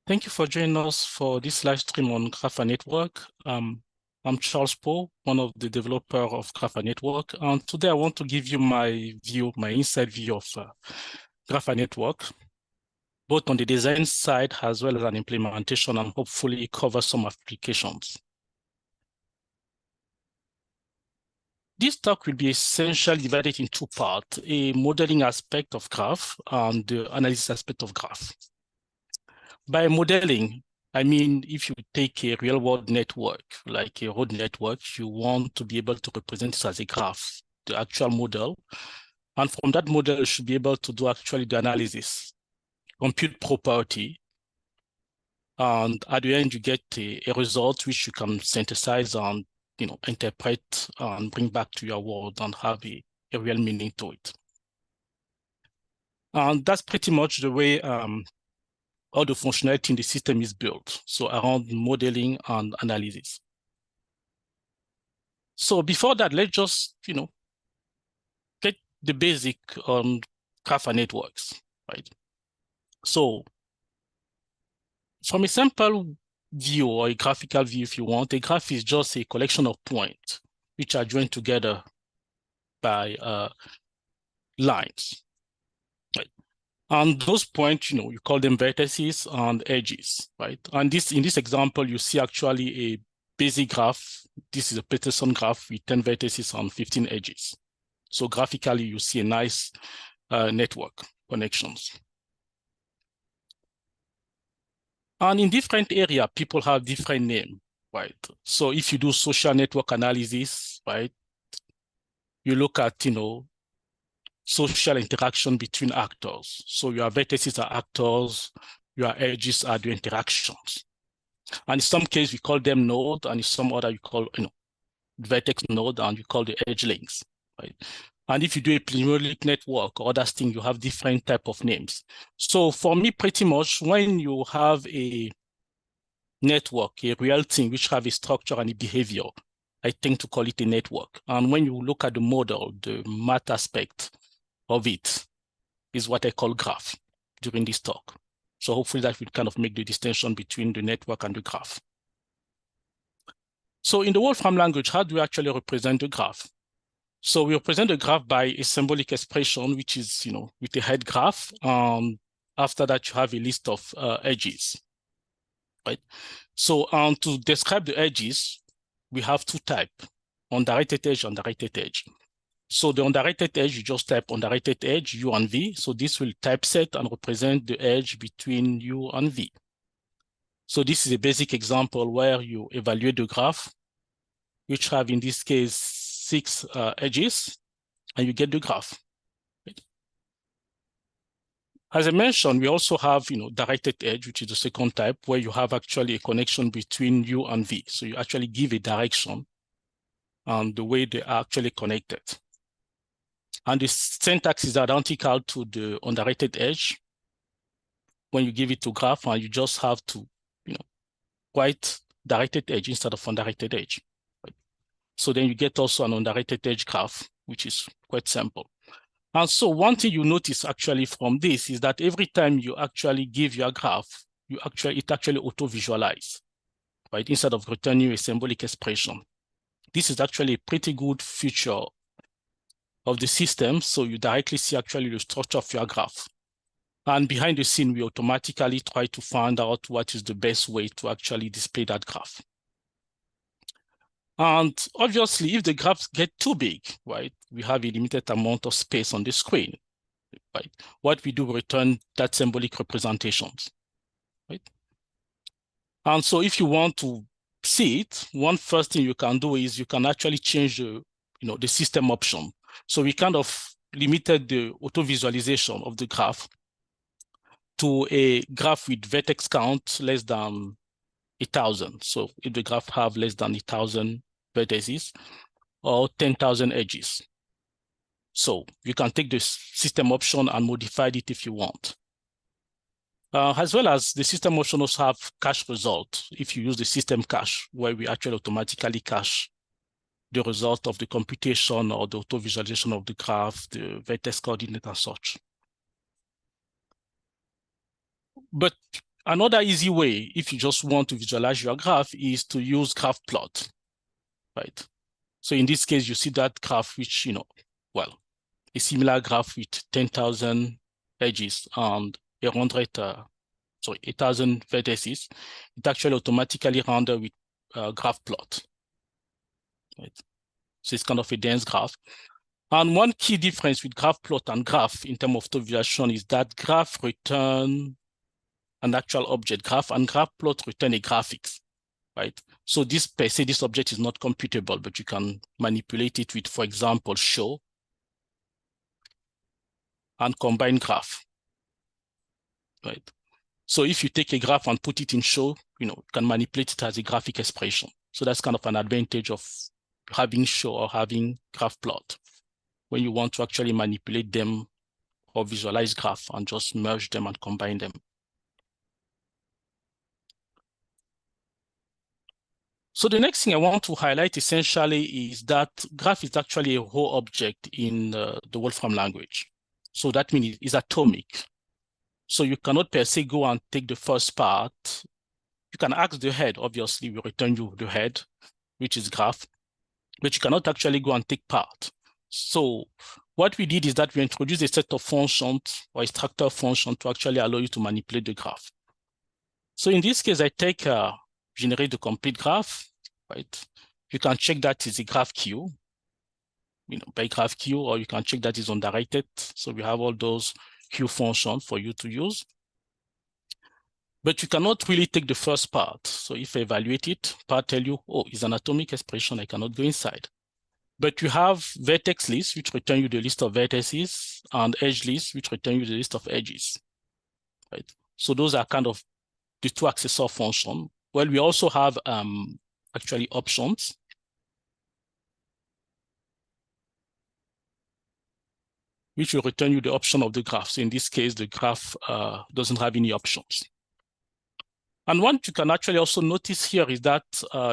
Thank you for joining us for this live stream on Graph Network. I'm Charles Pooh, one of the developers of Graph Network, and today I want to give you my inside view of Graph Network, both on the design side as well as an implementation, and hopefully cover some applications. This talk will be essentially divided in two parts: a modeling aspect of Graph and the analysis aspect of Graph. By modeling, I mean, if you take a real-world network, like a road network, you want to be able to represent it as a graph, the actual model. And from that model, you should be able to do actually the analysis, compute property. And at the end, you get a result which you can synthesize and interpret and bring back to your world and have a real meaning to it. And that's pretty much the way all the functionality in the system is built. So around modeling and analysis. So before that, let's just, get the basic on graph networks, right? So from a sample view or a graphical view, if you want, a graph is just a collection of points which are joined together by lines, right? And those points, you call them vertices and edges, right? And in this example, you see actually a basic graph. This is a Peterson graph with 10 vertices and 15 edges. So graphically, you see a nice network connections. And in different areas, people have different names, right? So if you do social network analysis, right, you look at, social interaction between actors. So your vertices are actors, your edges are the interactions. And in some case, we call them node, and in some other, you call, vertex node, and you call the edge links, right? And if you do a pluralic network or other things, you have different type of names. So for me, pretty much, when you have a network, a real thing which have a structure and a behavior, I tend to call it a network. And when you look at the model, the math aspect of it is what I call graph during this talk. So hopefully that will kind of make the distinction between the network and the graph. So in the Wolfram language, how do we actually represent the graph? So we represent the graph by a symbolic expression, which is, with a head graph. After that, you have a list of edges, right? So to describe the edges, we have two types, undirected edge and directed edge. So the undirected edge, you just type undirected edge, U and V. So this will typeset and represent the edge between U and V. So this is a basic example where you evaluate the graph, which have in this case 6 edges, and you get the graph. As I mentioned, we also have, directed edge, which is the second type, where you have actually a connection between U and V. So you actually give a direction and the way they are actually connected. And the syntax is identical to the undirected edge when you give it to graph, and you just have to, write directed edge instead of undirected edge. Right? So then you get also an undirected edge graph, which is quite simple. And so one thing you notice actually from this is that every time you actually give your graph, it actually auto-visualize, right? Instead of returning a symbolic expression. This is actually a pretty good feature of the system. So you directly see actually the structure of your graph. And behind the scene, we automatically try to find out what is the best way to actually display that graph. And obviously, if the graphs get too big, right, we have a limited amount of space on the screen, right? What we do, return that symbolic representations, right? And so if you want to see it, one first thing you can do is you can actually change the system option. So we kind of limited the auto visualization of the graph to a graph with vertex count less than 1,000. So if the graph have less than 1,000 vertices or 10,000 edges. So you can take the system option and modify it if you want. As well as the system option also have cache result if you use the system cache, where we actually automatically cache the result of the computation or the auto visualization of the graph, the vertex coordinate and such. But Another easy way, if you just want to visualize your graph, is to use graph plot, right? So in this case, you see that graph, which, well, a similar graph with 10,000 edges and 1,000 vertices. It actually automatically rendered with graph plot, right? So it's kind of a dense graph. And one key difference with graph plot and graph in terms of visualization is that graph return an actual object graph and graph plot return a graphics, right? So this per se, this object is not computable, but you can manipulate it with, for example, show and combine graph, right? So if you take a graph and put it in show, you can manipulate it as a graphic expression. So that's kind of an advantage of having show or having graph plot when you want to actually manipulate them or visualize graph and just merge them and combine them. So the next thing I want to highlight essentially is that graph is actually a whole object in the Wolfram language. So that means it's atomic. So you cannot per se go and take the first part. You can ask the head, obviously we return you the head, which is graph, but you cannot actually go and take part. So what we did is that we introduced a set of functions or a structure function to actually allow you to manipulate the graph. So in this case, I take generate the complete graph, right? You can check that is a graph queue, by graph queue, or you can check that is undirected. So we have all those queue functions for you to use. But you cannot really take the first part. So if I evaluate it, part tell you, oh, it's an atomic expression, I cannot go inside. But you have vertex list, which return you the list of vertices, and edge list, which return you the list of edges, right? So those are kind of the two accessor functions. Well, we also have actually options. Which will return you the option of the graph. So in this case, the graph doesn't have any options. And what you can actually also notice here is that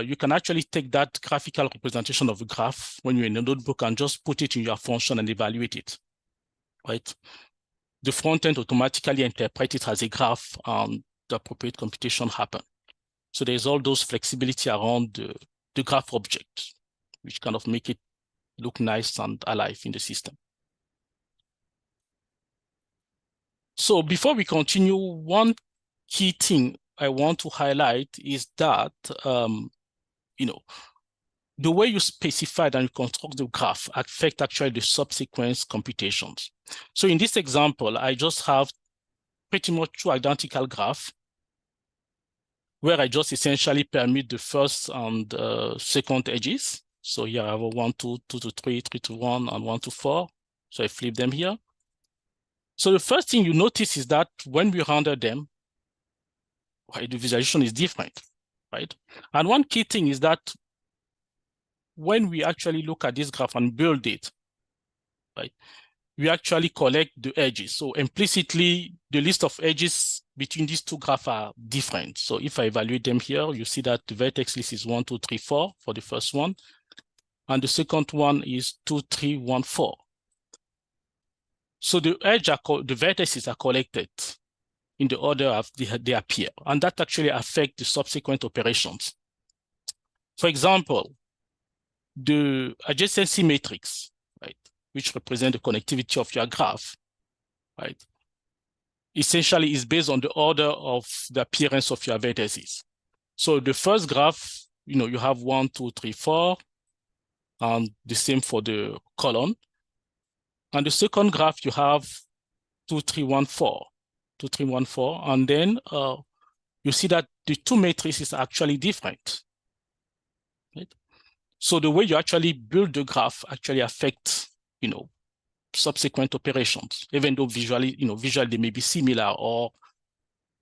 you can actually take that graphical representation of a graph when you're in a notebook and just put it in your function and evaluate it, right? The front end automatically interprets it as a graph and the appropriate computation happen. So there's all those flexibility around the graph object, which kind of make it look nice and alive in the system. So before we continue, one key thing I want to highlight is that, the way you specify and you construct the graph affect actually the subsequent computations. So in this example, I just have pretty much two identical graphs where I just essentially permit the first and second edges. So here I have a 1, 2, 2 to 3, 3 to 1, and 1 to 4. So I flip them here. So the first thing you notice is that when we render them, the visualization is different, right? And one key thing is that when we actually look at this graph and build it, right, we actually collect the edges. So implicitly, the list of edges between these two graphs are different. So if I evaluate them here, you see that the vertex list is 1, 2, 3, 4 for the first one. And the second one is 2, 3, 1, 4. So the vertices are collected in the order of they appear, and that actually affects the subsequent operations. For example, the adjacency matrix, right, which represents the connectivity of your graph, right, essentially is based on the order of the appearance of your vertices. So the first graph, you have 1, 2, 3, 4, and the same for the column. And the second graph, you have 2, 3, 1, 4. 2, 3, 1, 4, and then you see that the two matrices are actually different, right? So the way you actually build the graph actually affects, subsequent operations, even though visually they may be similar, or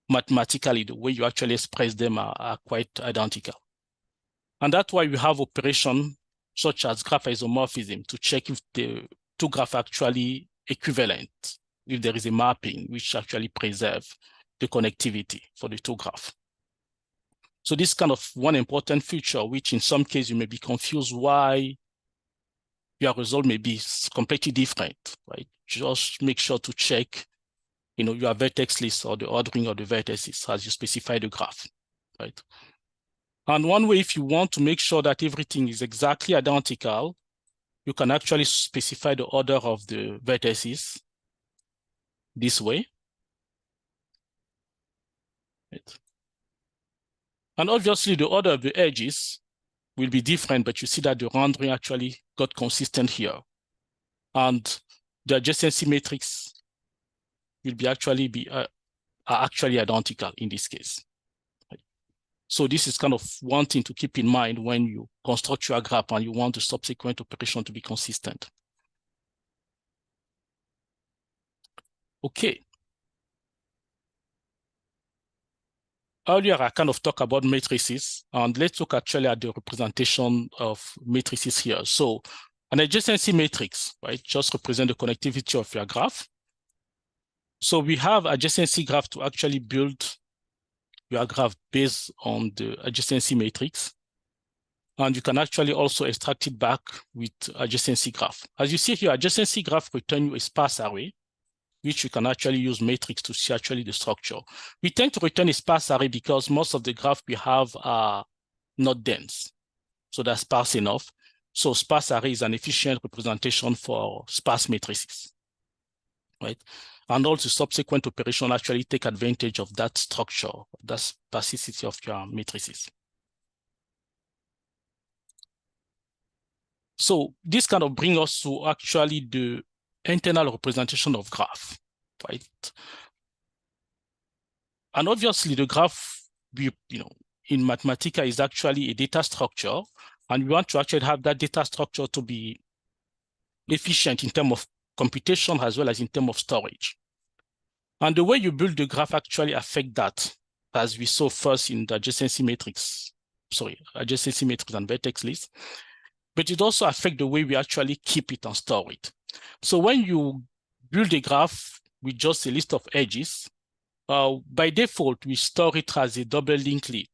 mathematically, the way you actually express them are quite identical. And that's why we have operations such as graph isomorphism to check if the two graphs are actually equivalent, if there is a mapping which actually preserves the connectivity for the two graphs. So this is kind of one important feature, which in some cases you may be confused why your result may be completely different, right? Just make sure to check, your vertex list or the ordering of the vertices as you specify the graph, right? And one way, if you want to make sure that everything is exactly identical, you can actually specify the order of the vertices this way. Right? And obviously the order of the edges will be different, but you see that the rendering actually got consistent here. And the adjacency matrix will be are actually identical in this case. Right? So this is kind of one thing to keep in mind when you construct your graph and you want the subsequent operation to be consistent. Okay. Earlier, I kind of talked about matrices, and let's look actually at the representation of matrices here. So an adjacency matrix, right, just represent the connectivity of your graph. So we have adjacency graph to actually build your graph based on the adjacency matrix. And you can actually also extract it back with adjacency graph. As you see here, adjacency graph return you a sparse array, which you can actually use matrix to see actually the structure. We tend to return a sparse array because most of the graph we have are not dense. So that's sparse enough. So sparse array is an efficient representation for sparse matrices, right? And all the subsequent operation actually take advantage of that structure, that sparsity of your matrices. So this kind of brings us to actually the internal representation of graph, right? And obviously the graph, in Mathematica is actually a data structure, and we want to actually have that data structure to be efficient in terms of computation as well as in terms of storage. And the way you build the graph actually affect that, as we saw first in the adjacency matrix and vertex list, but it also affects the way we actually keep it and store it. So when you build a graph with just a list of edges, by default, we store it as a double link list.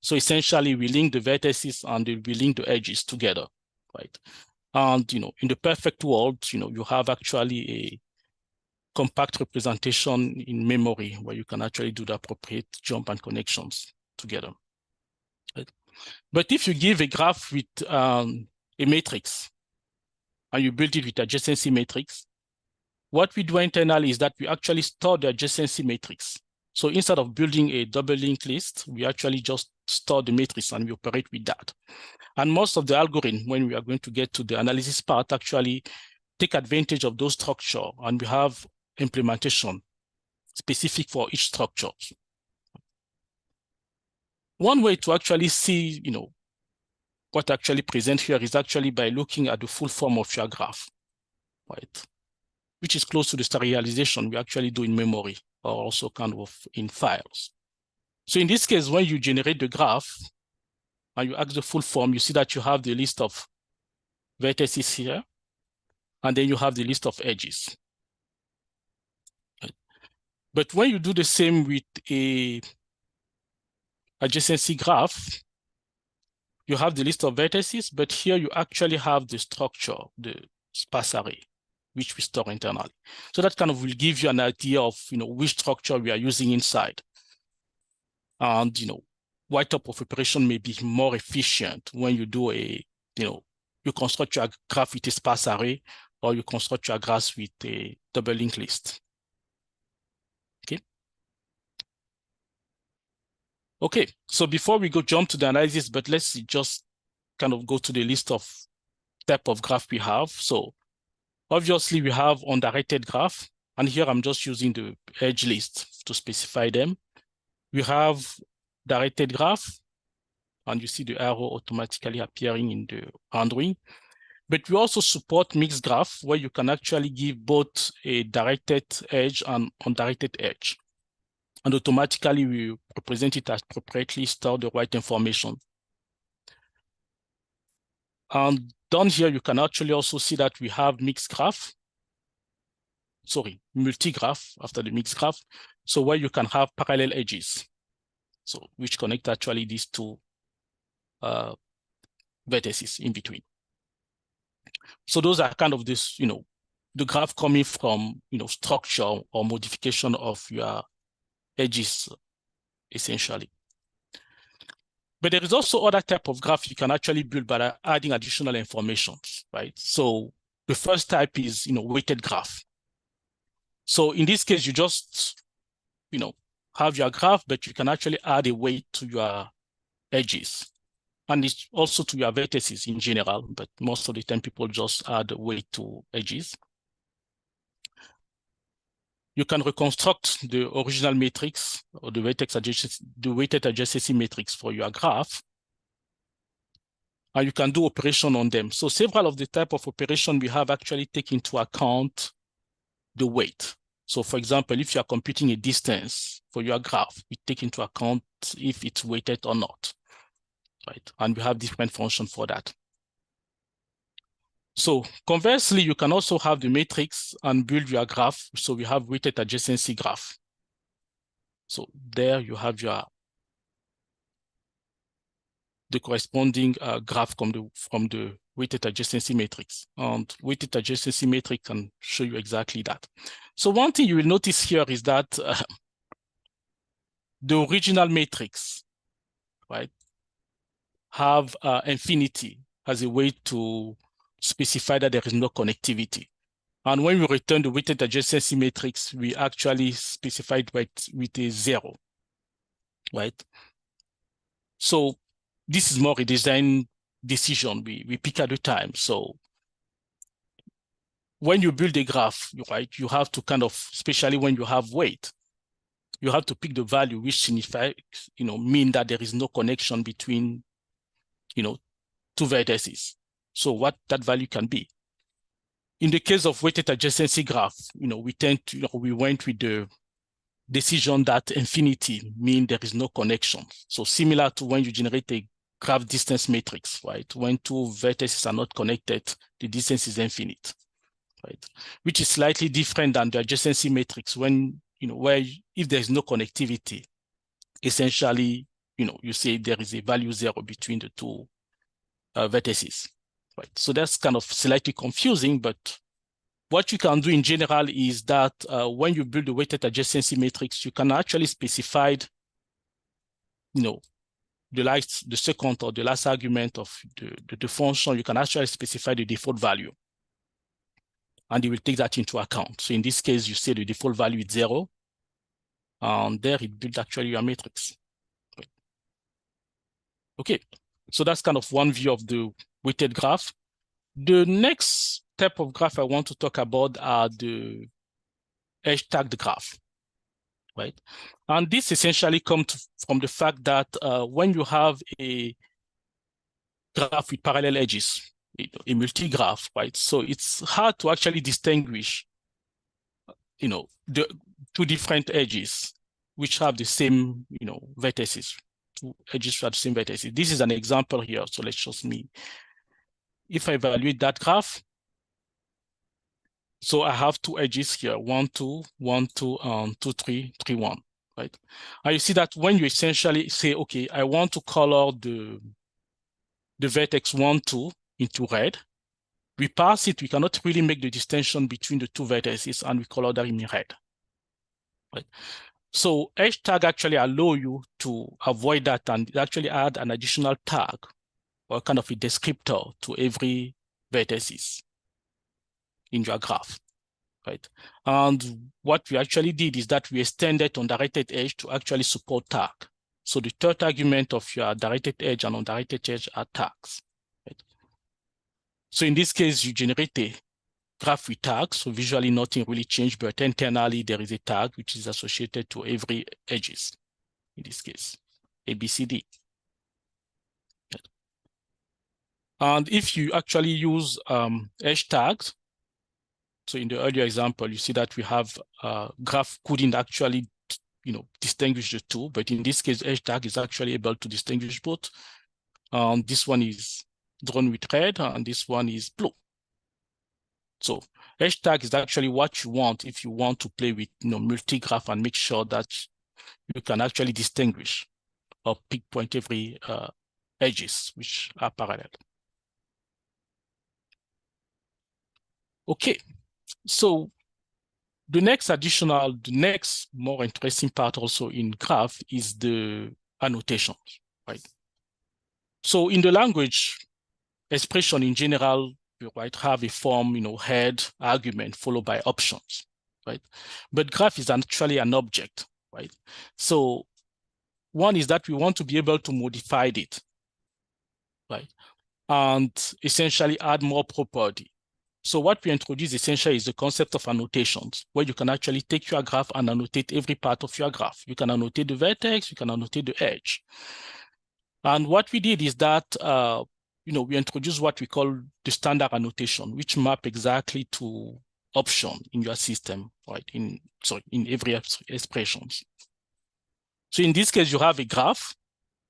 So essentially, we link the vertices and we link the edges together, right? And in the perfect world, you have actually a compact representation in memory where you can actually do the appropriate jump and connections together. Right? But if you give a graph with a matrix and you build it with adjacency matrix, what we do internally is that we actually store the adjacency matrix. So instead of building a double linked list, we actually just store the matrix and we operate with that. And most of the algorithm, when we are going to get to the analysis part, actually take advantage of those structure, and we have implementation specific for each structure. One way to actually see, what actually present here is actually by looking at the full form of your graph, right? Which is close to the serialization we actually do in memory or also kind of in files. So in this case, when you generate the graph and you ask the full form, you see that you have the list of vertices here, and then you have the list of edges. But when you do the same with a adjacency graph, you have the list of vertices, but here you actually have the structure, the sparse array, which we store internally. So that kind of will give you an idea of which structure we are using inside. And what type of operation may be more efficient when you do you construct your graph with a sparse array, or you construct your graph with a double linked list. Okay, so before we jump to the analysis, but let's just kind of go to the list of type of graph we have. So obviously we have undirected graph, and here I'm just using the edge list to specify them. We have directed graph, and you see the arrow automatically appearing in the rendering. But we also support mixed graph, where you can actually give both a directed edge and undirected edge. And automatically we represent it as appropriately store the right information. And down here, you can actually also see that we have multi-graph after the mixed graph. So where you can have parallel edges, so which connect actually these two vertices in between. So those are kind of this, the graph coming from, structure or modification of your edges, essentially. But there is also other type of graph you can actually build by adding additional information, right? So the first type is, weighted graph. So in this case, you just, have your graph, but you can actually add a weight to your edges. And it's also to your vertices in general, but most of the time people just add weight to edges. You can reconstruct the original matrix or the weighted adjacency matrix for your graph. And you can do operation on them. So several of the type of operation we have actually take into account the weight. So for example, if you are computing a distance for your graph, we take into account if it's weighted or not, right? And we have different functions for that. So conversely, you can also have the matrix and build your graph. So we have weighted adjacency graph. So there you have the corresponding graph from the weighted adjacency matrix. And weighted adjacency matrix can show you exactly that. So one thing you will notice here is that the original matrix, right, have infinity as a way to specify that there is no connectivity. And when we return the weighted adjacency matrix, we actually specify it with a 0, right? So this is more a design decision we pick at the time. So when you build a graph, right, you have to kind of, especially when you have weight, you have to pick the value which signifies, mean that there is no connection between, two vertices. So what that value can be. In the case of weighted adjacency graph, we went with the decision that infinity means there is no connection. So similar to when you generate a graph distance matrix, right? When two vertices are not connected, the distance is infinite, right? Which is slightly different than the adjacency matrix when, where if there is no connectivity, essentially, you say there is a value 0 between the two vertices, right? So that's kind of slightly confusing, but what you can do in general is that when you build a weighted adjacency matrix, you can actually specify, the second or the last argument of the function. You can actually specify the default value, and it will take that into account. So in this case, you say the default value is 0, and there it builds actually your matrix. Okay, so that's kind of one view of the weighted graph. The next type of graph I want to talk about are the edge tagged graph, right? And this essentially comes from the fact that when you have a graph with parallel edges, a multi-graph, right? So it's hard to actually distinguish, the two different edges which have the same, vertices, two edges have the same vertices. This is an example here. So let's just if I evaluate that graph, so I have two edges here, 1, 2, 1, 2, 2, 3, 3, 1, right? And you see that when you essentially say, okay, I want to color the vertex 1, 2 into red, we pass it, we cannot really make the distinction between the two vertices, and we color them in red, right? So edge tag actually allow you to avoid that and actually add an additional tag or kind of a descriptor to every vertices in your graph, right? And what we actually did is that we extended undirected edge to actually support tag. So the third argument of your directed edge and undirected edge are tags, right? So in this case, you generate a graph with tags. So visually nothing really changed, but internally there is a tag which is associated to every edges. In this case, A, B, C, D. Right. And if you actually use edge tags, so in the earlier example, you see that we have graph couldn't actually, distinguish the two, but in this case, edge tag is actually able to distinguish both. This one is drawn with red, and this one is blue. So edge tag is actually what you want if you want to play with, multi-graph and make sure that you can actually distinguish or pinpoint every edges which are parallel. Okay, So the next more interesting part also in graph is the annotations, right? So in the language, expression in general, you might have a form, head, argument, followed by options, right? But graph is actually an object, right? So one is that we want to be able to modify it, right? And essentially add more property. So what we introduce essentially is the concept of annotations, where you can actually take your graph and annotate every part of your graph. You can annotate the vertex, you can annotate the edge. And what we did is that, we introduced what we call the standard annotation, which map exactly to option in your system, right? In every expressions. So in this case, you have a graph,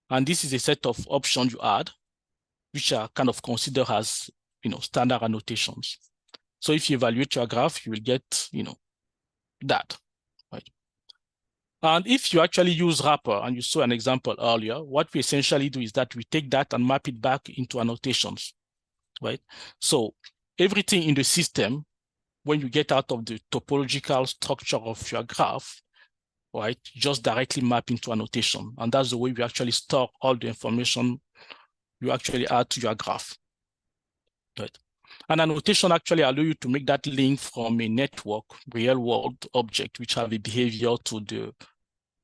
and this is a set of options you add, which are kind of considered as, standard annotations. So if you evaluate your graph, you will get, that, right? And if you actually use wrapper, and you saw an example earlier, what we essentially do is that we take that and map it back into annotations, right? So everything in the system, when you get out of the topological structure of your graph, right, just directly map into annotation. And that's the way we actually store all the information you actually add to your graph, right? An annotation actually allows you to make that link from a network, real-world object, which have a behavior, to the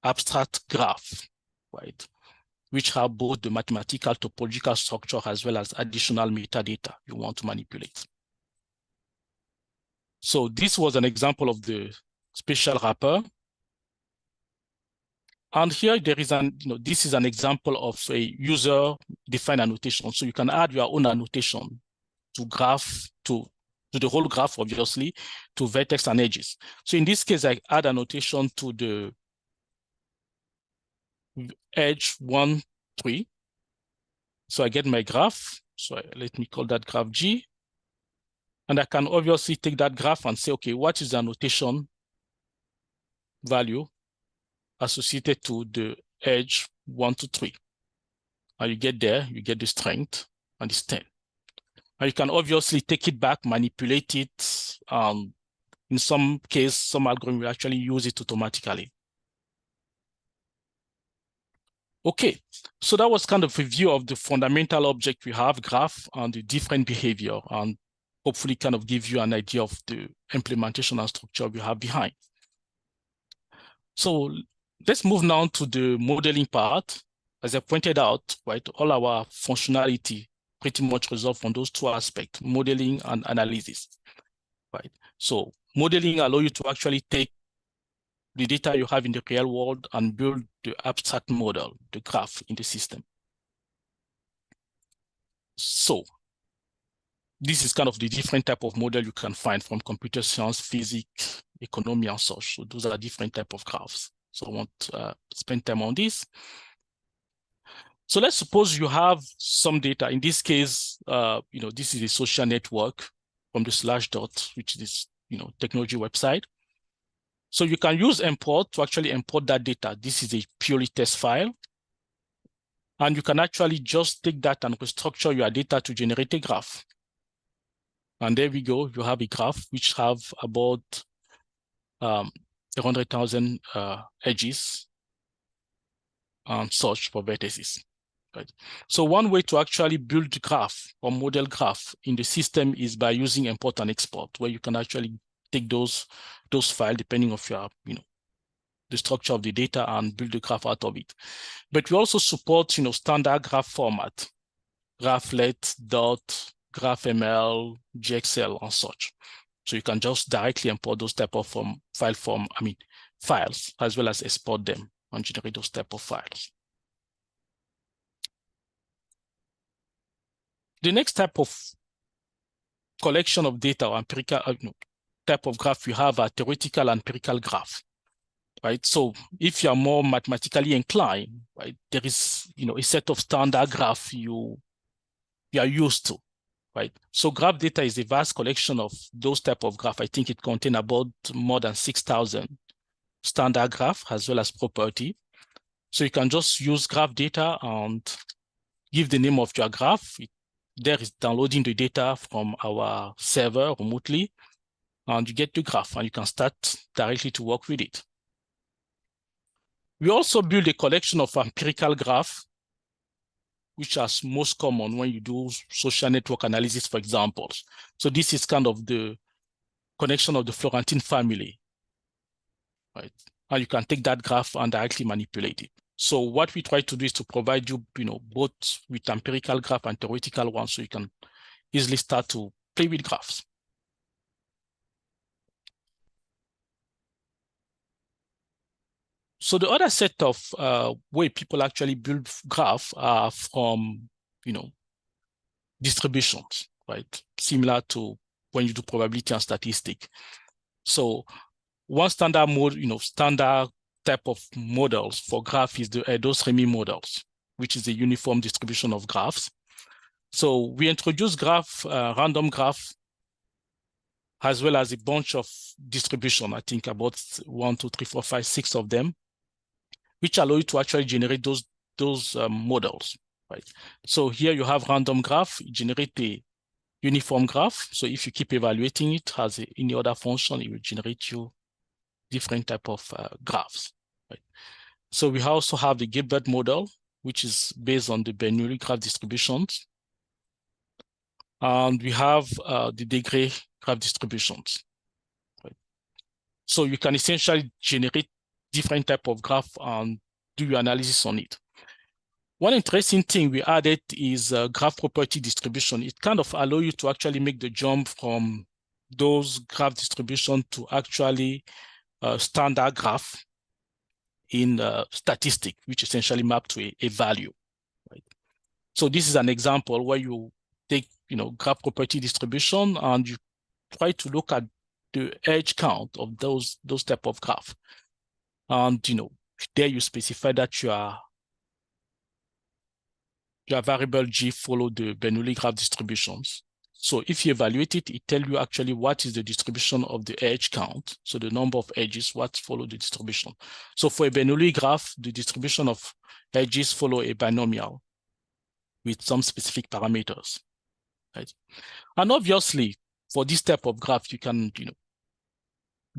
abstract graph, right? Which have both the mathematical topological structure as well as additional metadata you want to manipulate. So this was an example of the spatial wrapper. And here there is this is an example of a user-defined annotation. So you can add your own annotation to graph, to the whole graph, obviously, to vertex and edges. So in this case, I add annotation to the edge 1, 3. So I get my graph. So let me call that graph G. And I can obviously take that graph and say, okay, what is the annotation value associated to the edge 1 to 3? And you get there, you get the strength, and it's 10. And you can obviously take it back, manipulate it. In some case, some algorithm will actually use it automatically. Okay, so that was kind of a view of the fundamental object we have, graph, and the different behavior, and hopefully kind of give you an idea of the implementation and structure we have behind. So let's move now to the modeling part. As I pointed out, right, all our functionality pretty much resolved on those two aspects, modeling and analysis, right? So modeling allows you to actually take the data you have in the real world and build the abstract model, the graph in the system. So this is kind of the different type of model you can find from computer science, physics, economy, and such. So those are different type of graphs. So I won't spend time on this. So let's suppose you have some data. In this case, this is a social network from the /dot, which is, technology website. So you can use import to actually import that data. This is a purely test file. And you can actually just take that and restructure your data to generate a graph. And there we go. You have a graph which have about 100,000 edges and such for vertices. Right. So one way to actually build graph or model graph in the system is by using import and export, where you can actually take those files depending on your, the structure of the data, and build the graph out of it. But we also support, standard graph format, graphlet, dot, graphml, GXL, and such. So you can just directly import those type of files, as well as export them and generate those type of files. The next type of collection of data or empirical type of graph we have are theoretical and empirical graph, right? So if you are more mathematically inclined, right, there is a set of standard graph you are used to, right? So graph data is a vast collection of those type of graph. I think it contains about more than 6,000 standard graph as well as property. So you can just use graph data and give the name of your graph. There is downloading the data from our server remotely. and you get the graph, and you can start directly to work with it. We also build a collection of empirical graphs, which are most common when you do social network analysis, for example. So this is kind of the connection of the Florentine family, right? And you can take that graph and directly manipulate it. So what we try to do is to provide you, both with empirical graph and theoretical ones, so you can easily start to play with graphs. So the other set of way people actually build graph are from, distributions, right? Similar to when you do probability and statistic. So one standard mode, standard type of models for graph is the those-Remy models, which is a uniform distribution of graphs. So we introduce random graph, as well as a bunch of distribution, I think about 1, 2, 3, 4, 5, 6 of them, which allow you to actually generate those models, right? So here you have random graph, generate a uniform graph. So if you keep evaluating it as any other function, it will generate you different type of graphs, right? So we also have the Gilbert model, which is based on the Bernoulli graph distributions. And we have the degree graph distributions, right? So you can essentially generate different type of graph and do your analysis on it. One interesting thing we added is graph property distribution. It kind of allows you to actually make the jump from those graph distribution to actually standard graph in statistic, which essentially map to a value, right? So this is an example where you take, graph property distribution and you try to look at the edge count of those type of graph. And, there you specify that your variable G follow the Bernoulli graph distributions. So if you evaluate it, it tells you actually what is the distribution of the edge count. So the number of edges, what follow the distribution. So for a Bernoulli graph, the distribution of edges follow a binomial with some specific parameters, right? And obviously, for this type of graph, you can,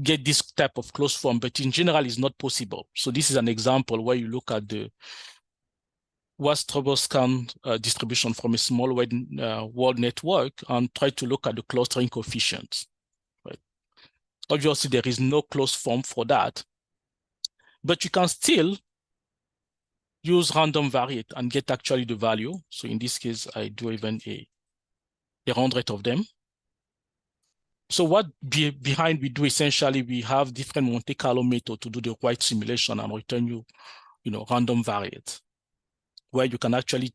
get this type of closed form, but in general, it's not possible. So this is an example where you look at the Stroboscan distribution from a small world network and try to look at the clustering coefficients, right? Obviously, there is no closed form for that, but you can still use random variate and get actually the value. So in this case, I do even a 100 of them. So what behind we do essentially, we have different Monte Carlo method to do the right simulation and return you, random variate, where you can actually,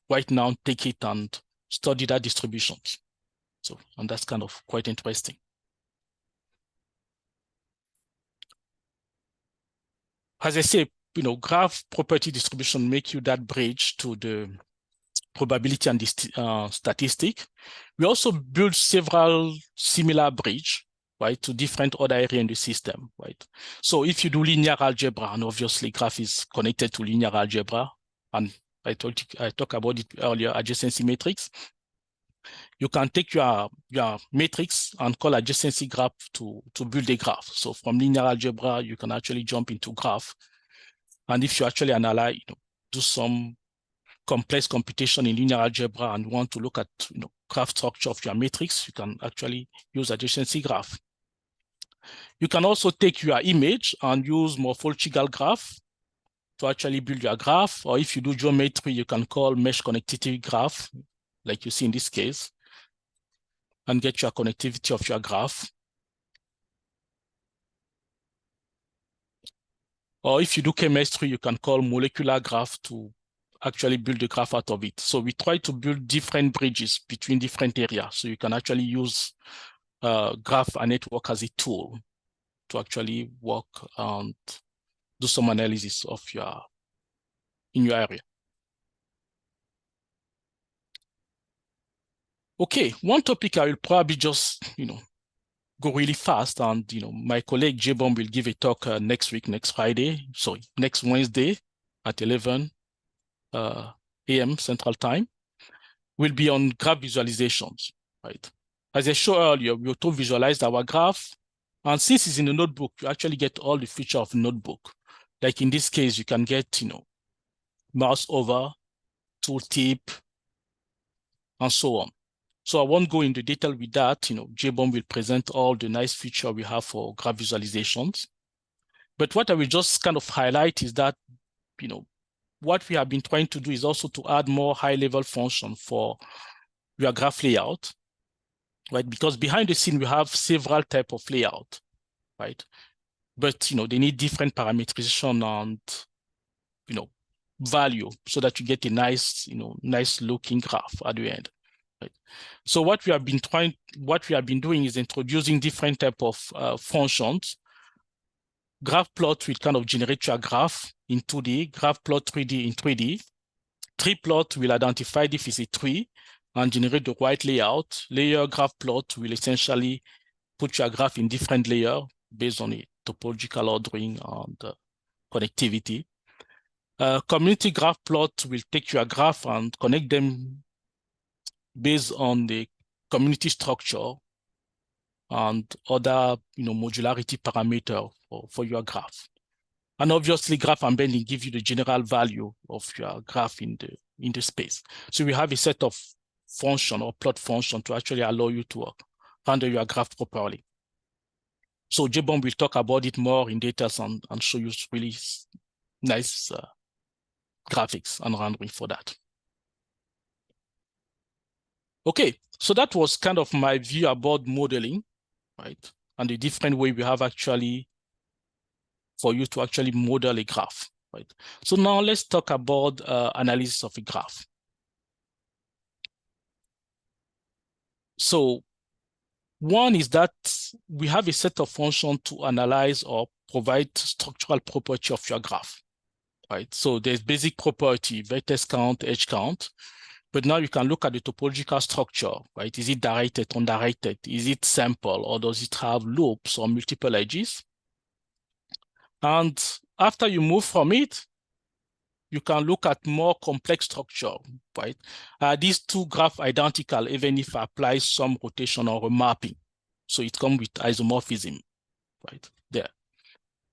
right now take it and study that distributions. So, and that's kind of quite interesting. As I say, graph property distribution make you that bridge to the probability and statistic. We also build several similar bridge, right, to different other areas in the system, right? So if you do linear algebra, and obviously graph is connected to linear algebra, and I talked about it earlier, adjacency matrix. You can take your matrix and call adjacency graph to build a graph. So from linear algebra, you can actually jump into graph. And if you actually analyze, do some complex computation in linear algebra and want to look at, graph structure of your matrix, you can actually use adjacency graph. You can also take your image and use morphological graph to actually build your graph. Or if you do geometry, you can call mesh connectivity graph, like you see in this case, and get your connectivity of your graph. Or if you do chemistry, you can call molecular graph to actually build the graph out of it. So we try to build different bridges between different areas. So you can actually use graph and network as a tool to actually work and do some analysis of in your area. Okay, one topic I will probably just, go really fast, and my colleague J-Bomb will give a talk next Wednesday at 11 a.m. Central Time, will be on graph visualizations, right? As I showed earlier, we auto-visualized our graph. And since it's in the notebook, you actually get all the features of the notebook. Like in this case, you can get, mouse over, tooltip, and so on. So I won't go into detail with that. JBOM will present all the nice features we have for graph visualizations. But what I will just kind of highlight is that, what we have been trying to do is also to add more high-level function for your graph layout, right? Because behind the scene, we have several types of layout, right? But, they need different parameterization and, value so that you get a nice, nice looking graph at the end. Right. So what we have been doing is introducing different type of functions. Graph plot will kind of generate your graph in 2D, graph plot 3D in 3D. Tree plot will identify if it's a tree and generate the right layout. Layer graph plot will essentially put your graph in different layers based on a topological ordering and connectivity. Community graph plot will take your graph and connect them based on the community structure and other modularity parameter for your graph. And obviously, graph embedding gives you the general value of your graph in the space. So we have a set of function or plot function to actually allow you to render your graph properly. So JBOM will talk about it more in details and show you really nice graphics and rendering for that. Okay, so that was kind of my view about modeling, right? And the different way we have actually for you to actually model a graph, right? So now let's talk about analysis of a graph. So one is that we have a set of functions to analyze or provide structural property of your graph, right? So there's basic property, vertex count, edge count. But now you can look at the topological structure, right? Is it directed, undirected? Is it simple, or does it have loops or multiple edges? And after you move from it, you can look at more complex structure, right? Are these two graphs identical, even if I apply some rotation or a mapping? So it comes with isomorphism, right, there.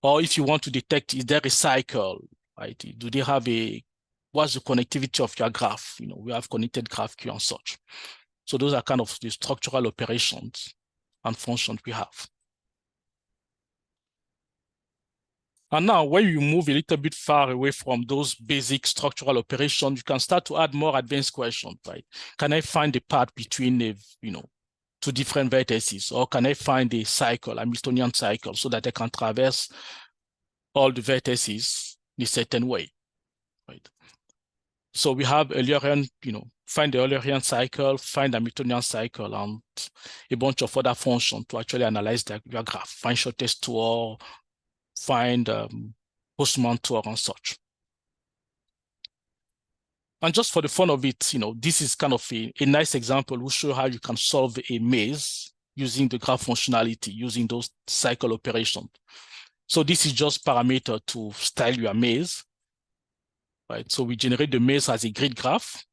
Or if you want to detect, is there a cycle, right? Do they have what's the connectivity of your graph? We have connected graph queue and such. So those are kind of the structural operations and functions we have. And now when you move a little bit far away from those basic structural operations, you can start to add more advanced questions, right? Can I find the path between two different vertices? Or can I find a cycle, a Hamiltonian cycle, so that I can traverse all the vertices in a certain way, right? So we have Eulerian, find the Eulerian cycle, find the Hamiltonian cycle, and a bunch of other functions to actually analyze your graph, find shortest tour, find Postman tour and such. And just for the fun of it, this is kind of a nice example. We'll show how you can solve a maze using the graph functionality, using those cycle operations. So this is just parameter to style your maze, right? So we generate the maze as a grid graph,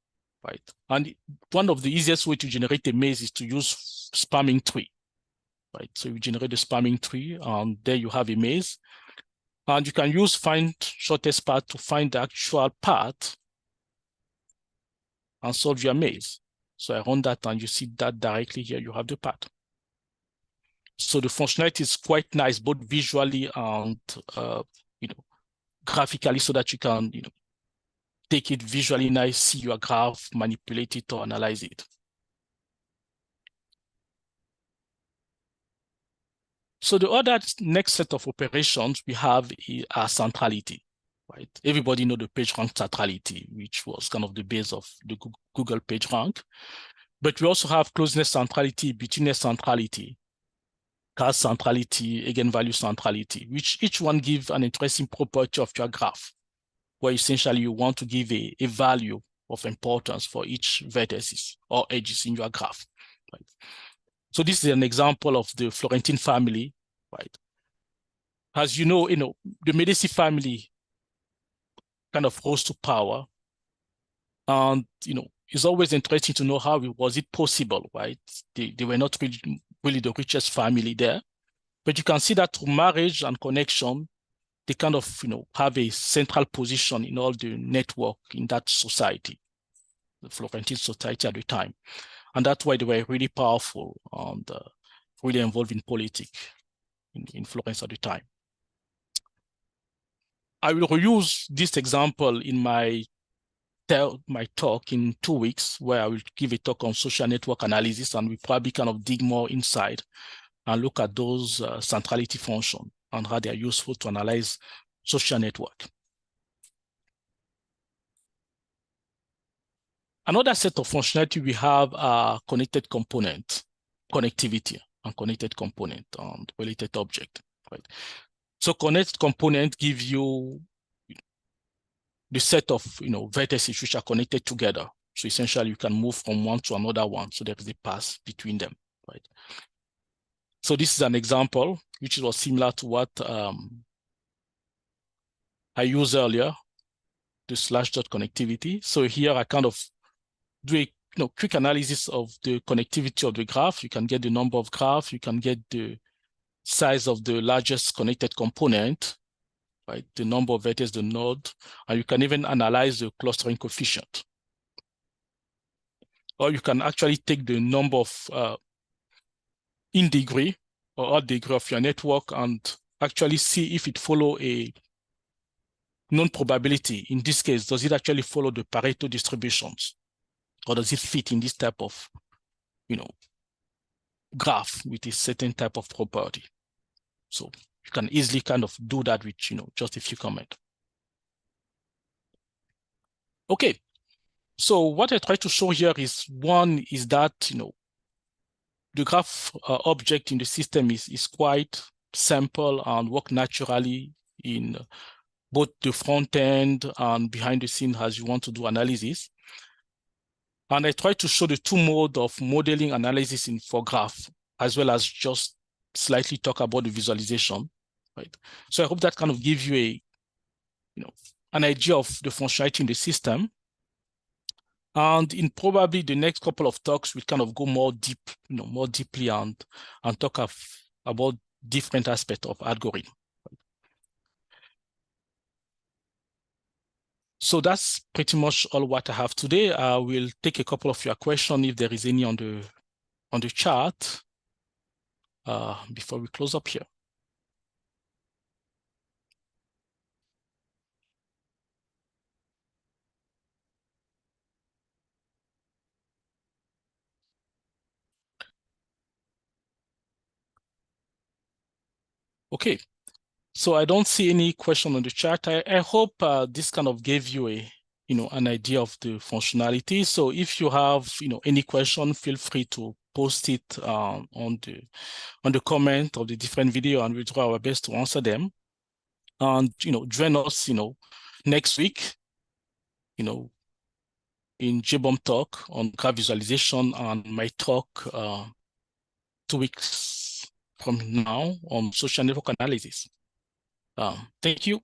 right? And one of the easiest way to generate a maze is to use spamming tree, right? So you generate the spamming tree, and there you have a maze. And you can use find shortest path to find the actual path and solve your maze. So I run that and you see that directly here, you have the path. So the functionality is quite nice, both visually and graphically, so that you can take it visually nice, see your graph, manipulate it or analyze it. So the other next set of operations we have are centrality, right? Everybody know the PageRank centrality, which was kind of the base of the Google PageRank. But we also have closeness centrality, betweenness centrality, cast centrality, eigenvalue centrality, which each one gives an interesting property of your graph, where essentially you want to give a value of importance for each vertices or edges in your graph, right? So this is an example of the Florentine family, right? As you know, the Medici family kind of rose to power, and it's always interesting to know how was it possible, right? They were not really the richest family there, but you can see that through marriage and connection, they kind of, have a central position in all the network in that society, the Florentine society at the time. And that's why they were really powerful and really involved in politics in Florence at the time. I will reuse this example in my talk in 2 weeks, where I will give a talk on social network analysis, and we probably kind of dig more inside and look at those centrality functions and how they are useful to analyze social network. Another set of functionality we have are connected component, connectivity and connected component and related object, right? So connected component give you the set of vertices which are connected together. So essentially you can move from one to another one. So there is a path between them, right? So this is an example which was similar to what I used earlier, the /dot connectivity. So here I kind of do a quick analysis of the connectivity of the graph. You can get the number of graphs, you can get the size of the largest connected component, right? The number of vertices, the node, and you can even analyze the clustering coefficient. Or you can actually take the number of in degree or odd degree of your network and actually see if it follow a known probability. In this case, does it actually follow the Pareto distributions? Or does it fit in this type of, graph with a certain type of property? So you can easily kind of do that with, just a few comments. Okay, so what I try to show here is one is that, the graph object in the system is quite simple and work naturally in both the front end and behind the scene as you want to do analysis. And I try to show the two modes of modeling analysis for graph, as well as just slightly talk about the visualization, right? So I hope that kind of gives you an idea of the functionality in the system. And in probably the next couple of talks, we'll kind of go more deeply and talk about different aspects of algorithm. So that's pretty much all what I have today. I will take a couple of your questions if there is any on the chat before we close up here. Okay, so I don't see any question on the chat. I hope this kind of gave you an idea of the functionality. So if you have any question, feel free to post it on the comment of the different video, and we'll try our best to answer them. And join us next week in JBOM talk on graph visualization, and my talk 2 weeks from now on social network analysis. Thank you.